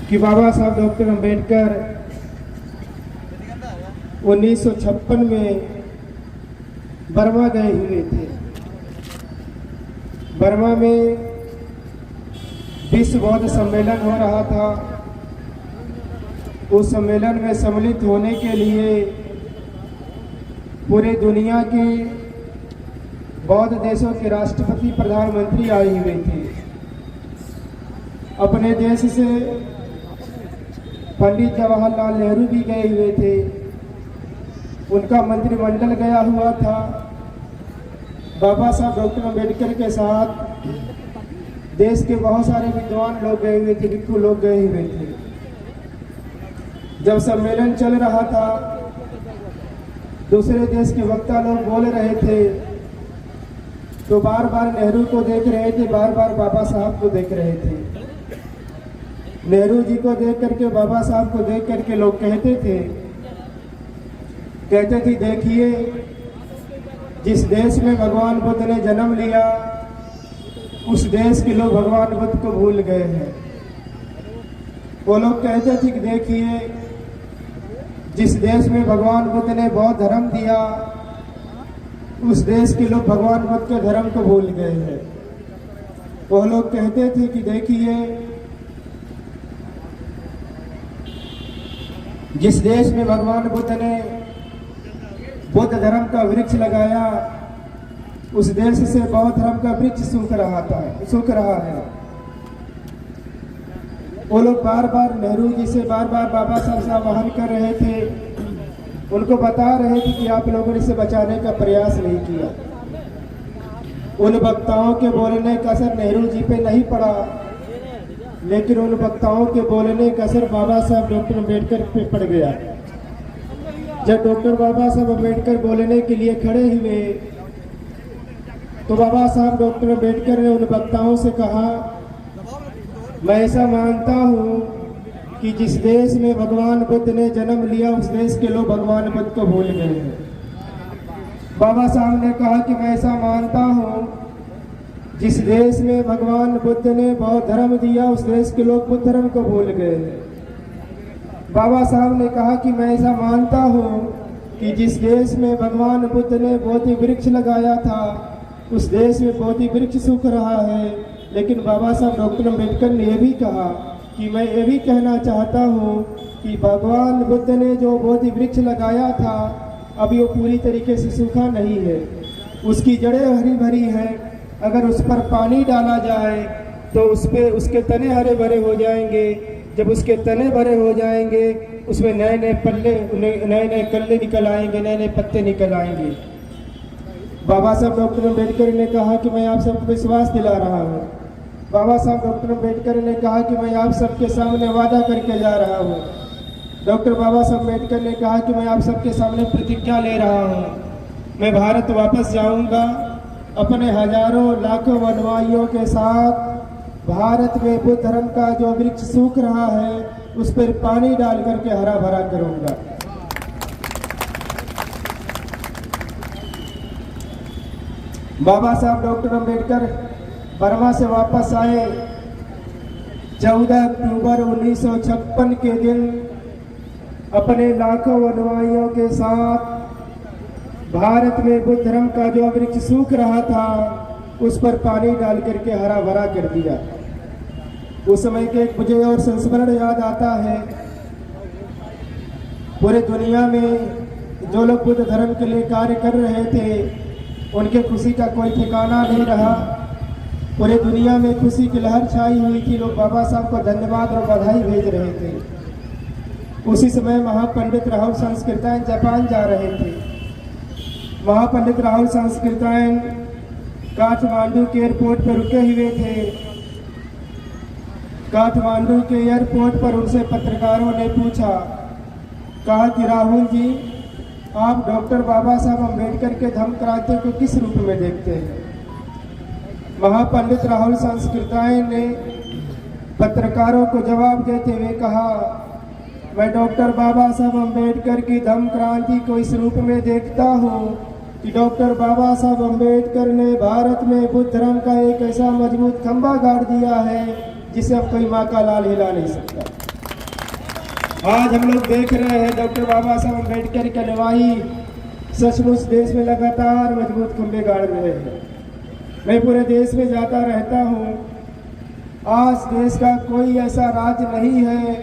कि बाबा साहब डॉक्टर अंबेडकर 1956 में बर्मा गए हुए थे। बर्मा में विश्व बौद्ध सम्मेलन हो रहा था। उस सम्मेलन में सम्मिलित होने के लिए पूरे दुनिया के बौद्ध देशों के राष्ट्रपति प्रधानमंत्री आए हुए थे। अपने देश से पंडित जवाहरलाल नेहरू भी गए हुए थे। उनका मंत्रिमंडल गया हुआ था। बाबा साहब डॉक्टर अंबेडकर के साथ देश के बहुत सारे विद्वान लोग गए हुए थे, भिक्षु लोग गए हुए थे। जब सम्मेलन चल रहा था, दूसरे देश के वक्ता लोग बोल रहे थे तो बार बार नेहरू को देख रहे थे, बार बार बाबा साहब को देख रहे थे। नेहरू जी को देख करके, बाबा साहब को देख करके लोग कहते थे देखिए, जिस देश में भगवान बुद्ध ने जन्म लिया उस देश के लोग भगवान बुद्ध को भूल गए हैं। वो लोग कहते थे कि देखिए, जिस देश में भगवान बुद्ध ने बौद्ध धर्म दिया उस देश के लोग भगवान बुद्ध के धर्म को भूल गए हैं। वो लोग कहते थे कि देखिए, जिस देश में भगवान बुद्ध ने बौद्ध धर्म का वृक्ष लगाया उस देश से बौद्ध धर्म का वृक्ष सूख रहा है। वो लोग बार बार नेहरू जी से बार बार बाबा साहब से आह्वान कर रहे थे, उनको बता रहे थे कि आप लोगों ने इसे बचाने का प्रयास नहीं किया। उन वक्ताओं के बोलने का असर नेहरू जी पे नहीं पड़ा, लेकिन उन वक्ताओं के बोलने का असर बाबा साहब डॉक्टर अंबेडकर पे पड़ गया। जब डॉक्टर बाबा साहब अंबेडकर बोलने के लिए खड़े हुए तो बाबा साहब डॉक्टर अंबेडकर ने उन वक्ताओं से कहा, मैं ऐसा मानता हूँ कि जिस देश में भगवान बुद्ध ने जन्म लिया उस देश के लोग भगवान बुद्ध को भूल गए हैं। बाबा साहब ने कहा कि मैं ऐसा मानता हूँ जिस देश में भगवान बुद्ध ने बौद्ध धर्म दिया उस देश के लोग बुद्ध धर्म को भूल गए हैं। बाबा साहब ने कहा कि मैं ऐसा मानता हूँ कि जिस देश में भगवान बुद्ध ने बोधि वृक्ष लगाया था उस देश में बोधि वृक्ष सूख रहा है। लेकिन बाबा साहब डॉक्टर अंबेडकर ने यह भी कहा कि मैं ये भी कहना चाहता हूँ कि भगवान बुद्ध ने जो बोधि वृक्ष लगाया था अभी वो पूरी तरीके से सूखा नहीं है, उसकी जड़ें हरी भरी हैं। अगर उस पर पानी डाला जाए तो उसके तने हरे भरे हो जाएंगे। जब उसके तने भरे हो जाएंगे उसमें नए नए कल्ले निकल आएंगे, नए नए पत्ते निकल आएंगे। बाबा साहब डॉक्टर अंबेडकर ने कहा कि मैं आप सबको विश्वास दिला रहा हूँ। बाबा साहब डॉक्टर अंबेडकर ने कहा कि मैं आप सबके सामने वादा करके जा रहा हूँ। डॉक्टर बाबा साहब अंबेडकर ने कहा कि मैं आप सबके सामने प्रतिज्ञा ले रहा हूँ, मैं भारत वापस जाऊँगा अपने हजारों लाखों अनुयायियों के साथ। भारत में बुद्ध धर्म का जो वृक्ष सूख रहा है उस पर पानी डाल करके हरा भरा करूंगा। बाबा साहब डॉक्टर अंबेडकर बर्मा से वापस आए 14 अक्टूबर 1956 के दिन अपने लाखों अनुयायियों के साथ भारत में बुद्ध धर्म का जो वृक्ष सूख रहा था उस पर पानी डाल करके हरा भरा कर दिया। उस समय के मुझे और संस्मरण याद आता है, पूरे दुनिया में जो लोग बुद्ध धर्म के लिए कार्य कर रहे थे उनके खुशी का कोई ठिकाना नहीं रहा। पूरे दुनिया में खुशी की लहर छाई हुई थी। लोग बाबा साहब को धन्यवाद और बधाई भेज रहे थे। उसी समय महापंडित राहुल संस्कृतायन जापान जा रहे थे। महापंडित राहुल संस्कृतायन काठमांडू के एयरपोर्ट पर रुके हुए थे। काठमांडू के एयरपोर्ट पर उनसे पत्रकारों ने पूछा, कहा कि राहुल जी, आप डॉक्टर बाबा साहब अंबेडकर के धम्म क्रांति को किस रूप में देखते हैं? महापंडित राहुल संस्कृतायन ने पत्रकारों को जवाब देते हुए कहा, मैं डॉक्टर बाबा साहब अंबेडकर की धम्म क्रांति को इस रूप में देखता हूँ कि डॉक्टर बाबा साहब अंबेडकर ने भारत में बुद्ध धर्म का एक ऐसा मजबूत खंभा गाड़ दिया है जिसे अब कोई माँ का लाल हिला नहीं सकता। आज हम लोग देख रहे हैं डॉक्टर बाबा साहब अम्बेडकर के अनुयायी सचमुच देश में लगातार मजबूत खंभे गाड़ रहे हैं। मैं पूरे देश में जाता रहता हूँ। आज देश का कोई ऐसा राज्य नहीं है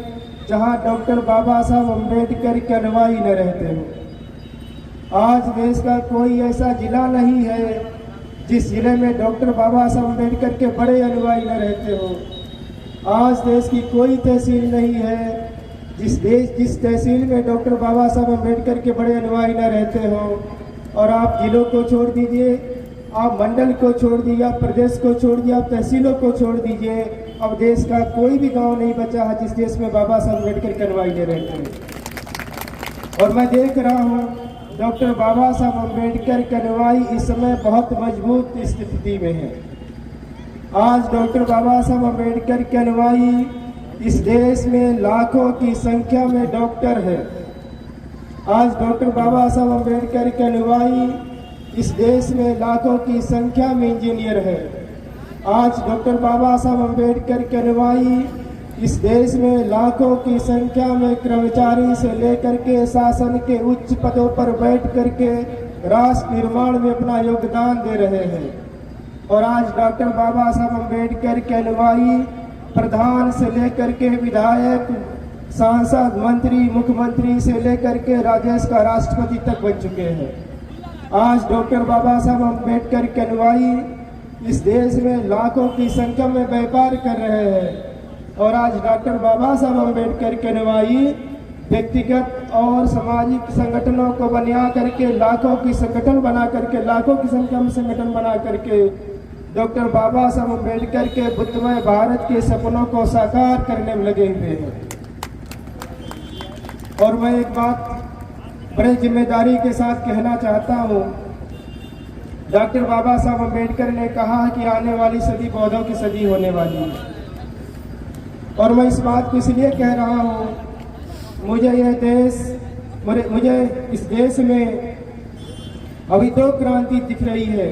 जहाँ डॉक्टर बाबा साहब अम्बेडकर के अनुयायी न रहते हो। आज देश का कोई ऐसा जिला नहीं है जिस जिले में डॉक्टर बाबा साहब अम्बेडकर के बड़े अनुयायी न रहते हो। आज देश की कोई तहसील नहीं है जिस तहसील में डॉक्टर बाबा साहब अम्बेडकर के बड़े अनुयायी न रहते हो। और आप जिलों को छोड़ दीजिए, आप मंडल को छोड़ दीजिए, आप प्रदेश को छोड़ दीजिए, आप तहसीलों को छोड़ दीजिए, अब देश का कोई भी गांव नहीं बचा है जिस देश में बाबा साहब अम्बेडकर के अनुयायी न रहते हैं। और मैं देख रहा हूँ डॉक्टर बाबा साहब अम्बेडकर के अनुयायी इस समय बहुत मजबूत स्थिति में है। आज डॉक्टर बाबा साहब अम्बेडकर के अनुयायी इस देश में लाखों की संख्या में डॉक्टर है। आज डॉक्टर बाबा साहब अम्बेडकर के अनुयायी इस देश में लाखों की संख्या में इंजीनियर है। आज डॉक्टर बाबा साहब अम्बेडकर के अनुयायी इस देश में लाखों की संख्या में कर्मचारी से लेकर के शासन के उच्च पदों पर बैठ करके राष्ट्र निर्माण में अपना योगदान दे रहे हैं। और आज डॉक्टर बाबा साहब अम्बेडकर के अनुयायी प्रधान से लेकर के विधायक, सांसद, मंत्री, मुख्यमंत्री से लेकर के राजेश का राष्ट्रपति तक बन चुके हैं। आज डॉक्टर बाबा साहब अम्बेडकर के अनुयायी इस देश में लाखों की संख्या में व्यापार कर रहे हैं। और आज डॉक्टर बाबा साहब अम्बेडकर के अनुयायी व्यक्तिगत और सामाजिक संगठनों को बना करके लाखों की संगठन बना करके लाखों की संख्या में संगठन बना करके डॉक्टर बाबा साहब अम्बेडकर के बुद्धमय भारत के सपनों को साकार करने में लगे हुए हैं। और मैं एक बात बड़े जिम्मेदारी के साथ कहना चाहता हूँ। डॉक्टर बाबा साहब अम्बेडकर ने कहा कि आने वाली सदी पौधों की सदी होने वाली है। और मैं इस बात को इसलिए कह रहा हूँ, मुझे इस देश में अभी 2 क्रांति दिख रही है।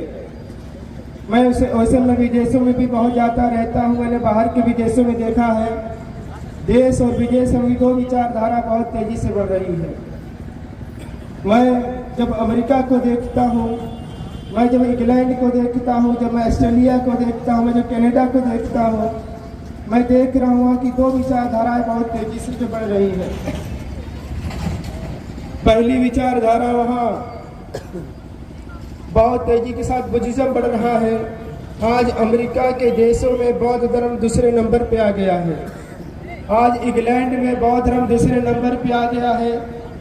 मैं वैसे मैं विदेशों में भी बहुत जाता रहता हूँ। मैंने बाहर के विदेशों में देखा है देश और विदेश में 2 विचारधारा बहुत तेजी से बढ़ रही है। मैं जब अमेरिका को देखता हूँ, मैं जब इंग्लैंड को देखता हूँ, जब मैं ऑस्ट्रेलिया को देखता हूँ, मैं जब कनाडा को देखता हूँ, मैं देख रहा हूँ कि 2 विचारधाराएं बहुत तेजी से बढ़ रही है। पहली विचारधारा वहाँ बहुत तेजी के साथ बुद्धिज्म बढ़ रहा है। आज अमेरिका के देशों में बौद्ध धर्म दूसरे नंबर पे आ गया है। आज इंग्लैंड में बौद्ध धर्म दूसरे नंबर पे आ गया है।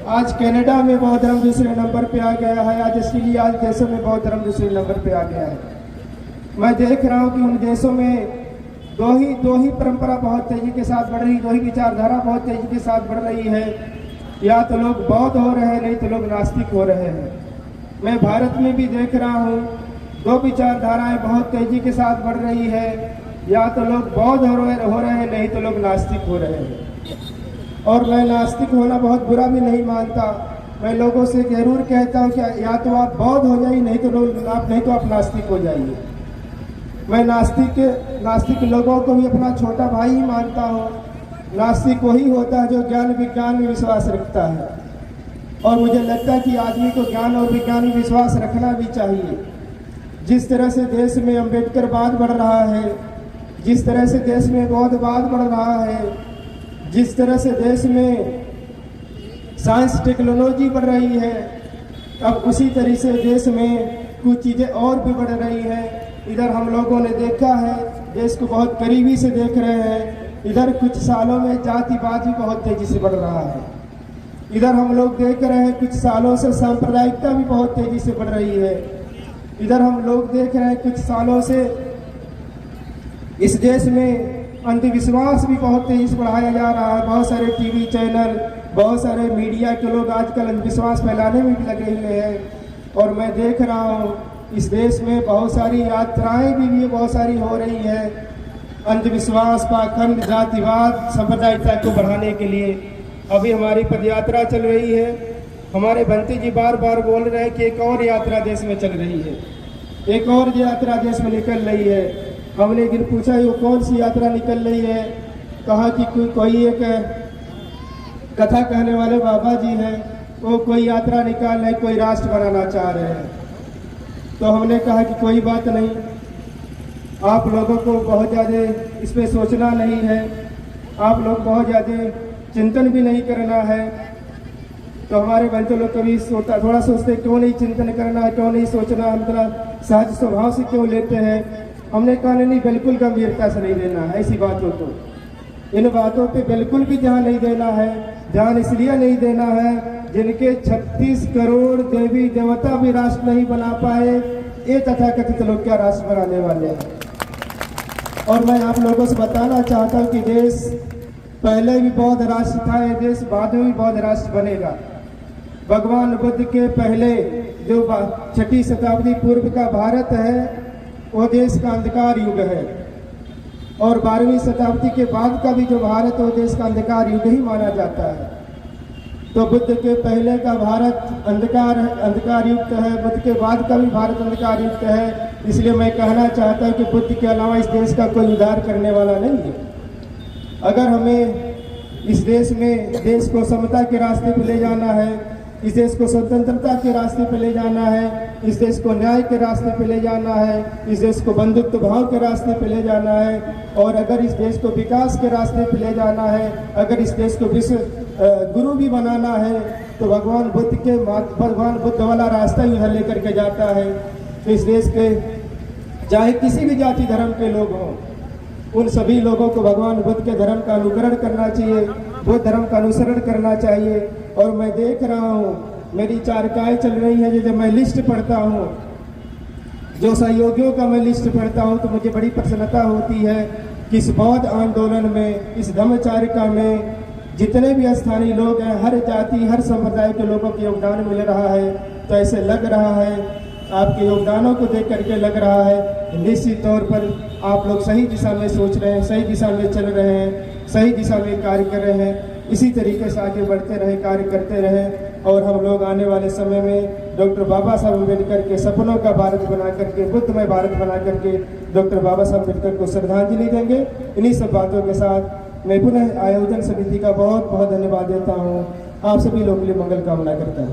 आज कनाडा में बौद्ध धर्म दूसरे नंबर पे आ गया है। आज ऑस्ट्रेलिया आज देशों में बौद्ध धर्म दूसरे नंबर पे आ गया है। मैं देख रहा हूँ कि उन देशों में दो ही परंपरा बहुत तेजी के साथ बढ़ रही, 2 ही विचारधारा बहुत तेजी के साथ बढ़ रही है। या तो लोग बौद्ध हो रहे हैं, नहीं तो लोग नास्तिक हो रहे हैं। मैं भारत में भी देख रहा हूँ 2 विचारधाराएं बहुत तेजी के साथ बढ़ रही है। या तो लोग बौद्ध हो रहे हैं, नहीं तो लोग नास्तिक हो रहे हैं। और मैं नास्तिक होना बहुत बुरा भी नहीं मानता। मैं लोगों से जरूर कहता हूँ कि या तो आप बौद्ध हो जाइए, नहीं तो आप नास्तिक हो जाइए। मैं नास्तिक लोगों को भी अपना छोटा भाई ही मानता हूँ। नास्तिक वही होता है जो ज्ञान विज्ञान में विश्वास रखता है। और मुझे लगता है कि आदमी को ज्ञान और विज्ञान में विश्वास रखना भी चाहिए। जिस तरह से देश में अम्बेडकरवाद बढ़ रहा है, जिस तरह से देश में बौद्धवाद बढ़ रहा है, जिस तरह से देश में साइंस टेक्नोलॉजी बढ़ रही है, अब उसी तरह से देश में कुछ चीज़ें और भी बढ़ रही हैं। इधर हम लोगों ने देखा है, देश को बहुत करीबी से देख रहे हैं। इधर कुछ सालों में जातिवाद भी बहुत तेजी से बढ़ रहा है। इधर हम लोग देख रहे हैं कुछ सालों से सांप्रदायिकता भी बहुत तेजी से बढ़ रही है। इधर हम लोग देख रहे हैं कुछ सालों से इस देश में अंधविश्वास भी बहुत तेजी से बढ़ाया जा रहा है। बहुत सारे टीवी चैनल, बहुत सारे मीडिया के लोग आजकल अंधविश्वास फैलाने में भी लगे हुए हैं। और मैं देख रहा हूँ इस देश में बहुत सारी यात्राएं भी बहुत सारी हो रही है अंधविश्वास, पाखंड, जातिवाद, सांप्रदायिकता को बढ़ाने के लिए। अभी हमारी पदयात्रा चल रही है। हमारे बंटी जी बार बार बोल रहे हैं कि एक और यात्रा देश में चल रही है, एक और यात्रा देश में निकल रही है। हमने एक दिन पूछा वो कौन सी यात्रा निकल रही है, कहा कि कोई एक कथा कहने वाले बाबा जी हैं, वो कोई यात्रा निकाल रहे, कोई राष्ट्र बनाना चाह रहे हैं। तो हमने कहा कि कोई बात नहीं, आप लोगों को बहुत ज़्यादा इस पर सोचना नहीं है, आप लोग बहुत ज़्यादा चिंतन भी नहीं करना है। तो हमारे बच्चे लोग कभी थोड़ा सोचते क्यों नहीं चिंतन करना है, क्यों नहीं सोचना, हम थोड़ा सहज स्वभाव से क्यों लेते हैं। हमने कहा नहीं, बिल्कुल गंभीरता से नहीं लेना है ऐसी बातों को। इन बातों पे बिल्कुल भी ध्यान नहीं देना है। ध्यान इसलिए नहीं देना है, जिनके 36 करोड़ देवी देवता भी राष्ट्र नहीं बना पाए, ये तथाकथित लोग क्या राष्ट्र बनाने वाले हैं। और मैं आप लोगों से बताना चाहता हूँ कि देश पहले भी बौद्ध राष्ट्र था, ये देश बाद में भी बौद्ध राष्ट्र बनेगा। भगवान बुद्ध के पहले जो 6ठी शताब्दी पूर्व का भारत है, वो देश का अंधकार युग है, और 12वीं शताब्दी के बाद का भी जो भारत है, वो देश का अंधकार युग ही माना जाता है। तो बुद्ध के पहले का भारत अंधकार युक्त है, बुद्ध के बाद का भी भारत अंधकार युक्त है। इसलिए मैं कहना चाहता हूँ कि बुद्ध के अलावा इस देश का कोई उद्धार करने वाला नहीं है। अगर हमें इस देश को समता के रास्ते पर ले जाना है, इस देश को स्वतंत्रता के रास्ते पर ले जाना है, इस देश को न्याय के रास्ते पर ले जाना है, इस देश को बंधुत्व भाव के रास्ते पर ले जाना है, और अगर इस देश को विकास के रास्ते पर ले जाना है, अगर इस देश को विश्व गुरु भी बनाना है, तो भगवान बुद्ध वाला रास्ता ही उधर लेकर के जाता है। तो इस देश के चाहे किसी भी जाति धर्म के लोग हों, उन सभी लोगों को भगवान बुद्ध के धर्म का अनुकरण करना चाहिए, बुद्ध धर्म का अनुसरण करना चाहिए। और मैं देख रहा हूँ, मेरी चारकाएँ चल रही हैं, जब मैं लिस्ट पढ़ता हूँ, जो सहयोगियों का मैं लिस्ट पढ़ता हूँ, तो मुझे बड़ी प्रसन्नता होती है कि इस बौद्ध आंदोलन में, इस धम्मचारिका में जितने भी स्थानीय लोग हैं, हर जाति हर संप्रदाय के लोगों का योगदान मिल रहा है। तो ऐसे लग रहा है, आपके योगदानों को देख करके लग रहा है निश्चित तौर पर आप लोग सही दिशा में सोच रहे हैं, सही दिशा में चल रहे हैं, सही दिशा में कार्य कर रहे हैं। इसी तरीके से आगे बढ़ते रहे, कार्य करते रहे, और हम लोग आने वाले समय में डॉक्टर बाबा साहब अम्बेडकर के सपनों का भारत बना करके, बुद्धमय भारत बना करके डॉक्टर बाबा साहब अम्बेडकर को श्रद्धांजलि देंगे। इन्हीं सब बातों के साथ मैं पुनः आयोजन समिति का बहुत बहुत धन्यवाद देता हूँ। आप सभी लोगों के लिए मंगल कामना करता हूँ।